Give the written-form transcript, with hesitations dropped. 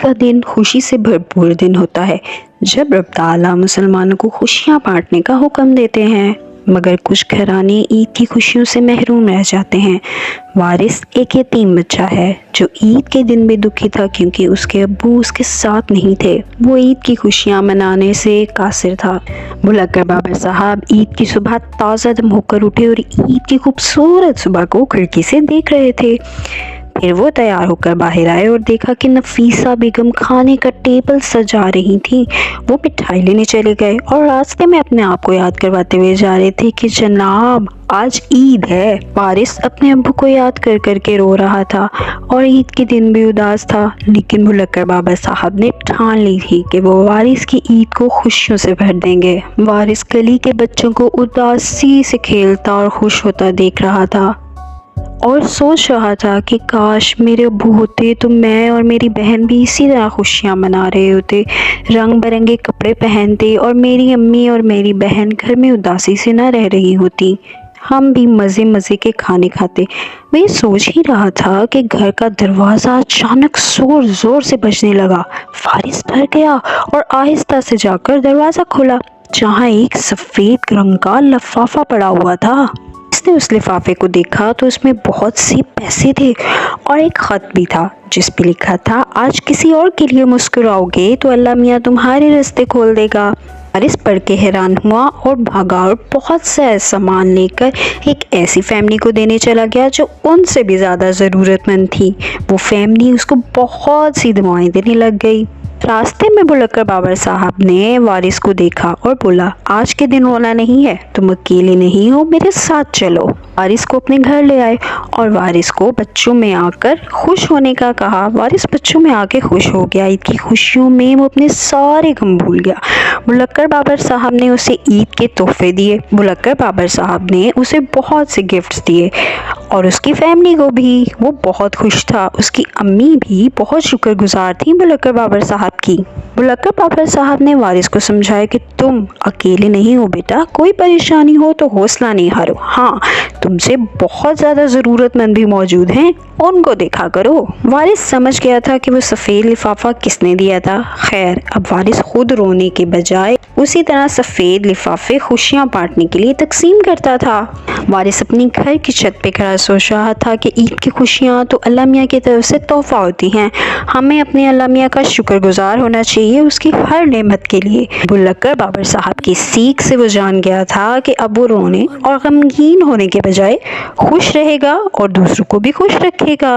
کا دن خوشی سے بھرپور دن ہوتا ہے جب رب تعالیٰ مسلمانوں کو خوشیاں بانٹنے کا حکم دیتے ہیں، مگر کچھ گھرانے عید کی خوشیوں سے محروم رہ جاتے ہیں۔ وارث ایک یتیم بچہ ہے جو عید کے دن بھی دکھی تھا کیونکہ اس کے ابو اس کے ساتھ نہیں تھے۔ وہ عید کی خوشیاں منانے سے قاصر تھا۔ بھلک کر بابر صاحب عید کی صبح تازہ دم ہو کر اٹھے اور عید کی خوبصورت صبح کو کھڑکی سے دیکھ رہے تھے۔ پھر وہ تیار ہو کر باہر آئے اور دیکھا کہ نفیسہ بیگم کھانے کا ٹیبل سجا رہی تھی۔ وہ مٹھائی لینے چلے گئے اور راستے میں اپنے آپ کو یاد کرواتے ہوئے جا رہے تھے کہ جناب آج عید ہے۔ وارث اپنے ابو کو یاد کر کر کے رو رہا تھا اور عید کے دن بھی اداس تھا، لیکن بھلک کر بابر صاحب نے ٹھان لی تھی کہ وہ وارث کی عید کو خوشیوں سے بھر دیں گے۔ وارث گلی کے بچوں کو اداسی سے کھیلتا اور خوش ہوتا دیکھ رہا تھا اور سوچ رہا تھا کہ کاش میرے ابو ہوتے تو میں اور میری بہن بھی اسی طرح خوشیاں منا رہے ہوتے، رنگ برنگے کپڑے پہنتے اور میری امی اور میری بہن گھر میں اداسی سے نہ رہ رہی ہوتی، ہم بھی مزے مزے کے کھانے کھاتے۔ میں یہ سوچ ہی رہا تھا کہ گھر کا دروازہ اچانک زور زور سے بجنے لگا۔ وارث ڈر گیا اور آہستہ سے جا کر دروازہ کھولا، جہاں ایک سفید رنگ کا لفافہ پڑا ہوا تھا۔ اس نے اس لفافے کو دیکھا تو اس میں بہت سی پیسے تھے اور ایک خط بھی تھا جس پہ لکھا تھا، آج کسی اور کے لیے مسکراؤ گے تو اللہ میاں تمہارے راستے کھول دے گا۔ وارث پڑھ کے حیران ہوا اور بھاگا اور بہت سے سامان لے کر ایک ایسی فیملی کو دینے چلا گیا جو ان سے بھی زیادہ ضرورت مند تھی۔ وہ فیملی اس کو بہت سی دعائیں دینے لگ گئی۔ راستے میں بھلک کر بابر صاحب نے وارث کو دیکھا اور بولا، آج کے دن رونا نہیں ہے، تم اکیلے نہیں ہو، میرے ساتھ چلو۔ وارث کو اپنے گھر لے آئے اور وارث کو بچوں میں آ کر خوش ہونے کا کہا۔ وارث بچوں میں آ کے خوش ہو گیا، عید کی خوشیوں میں وہ اپنے سارے غم بھول گیا۔ بھلک کر بابر صاحب نے اسے عید کے تحفے دیے۔ بھلک کر بابر صاحب نے اسے بہت سے گفٹس دیے اور اس کی فیملی کو بھی۔ وہ بہت خوش تھا، اس کی امی بھی بہت شکر گزار تھیں بھلک کر بابر صاحب کی۔ بھلک کر بابر صاحب نے وارث کو سمجھایا کہ تم اکیلے نہیں ہو بیٹا، کوئی پریشانی ہو تو حوصلہ نہیں ہارو، ہاں تم سے بہت زیادہ ضرورت مند بھی موجود ہیں، ان کو دیکھا کرو۔ وارث سمجھ گیا تھا کہ وہ سفید لفافہ کس نے دیا تھا۔ خیر اب وارث خود رونے کے بجائے اسی طرح سفید لفافے خوشیاں بانٹنے کے لیے تقسیم کرتا تھا۔ وارث اپنی گھر کی چھت پہ کھڑا سوچ رہا تھا کہ عید کی خوشیاں تو اللہ میاں کی طرف سے تحفہ ہوتی ہیں، ہمیں اپنے اللہ میاں کا شکر گزار ہونا چاہیے اس کی ہر نعمت کے لیے۔ بھلک کر بابر صاحب کی سیکھ سے وہ جان گیا تھا کہ اب وہ رونے اور غمگین ہونے کے بجائے خوش رہے گا اور دوسروں کو بھی خوش رکھے گا۔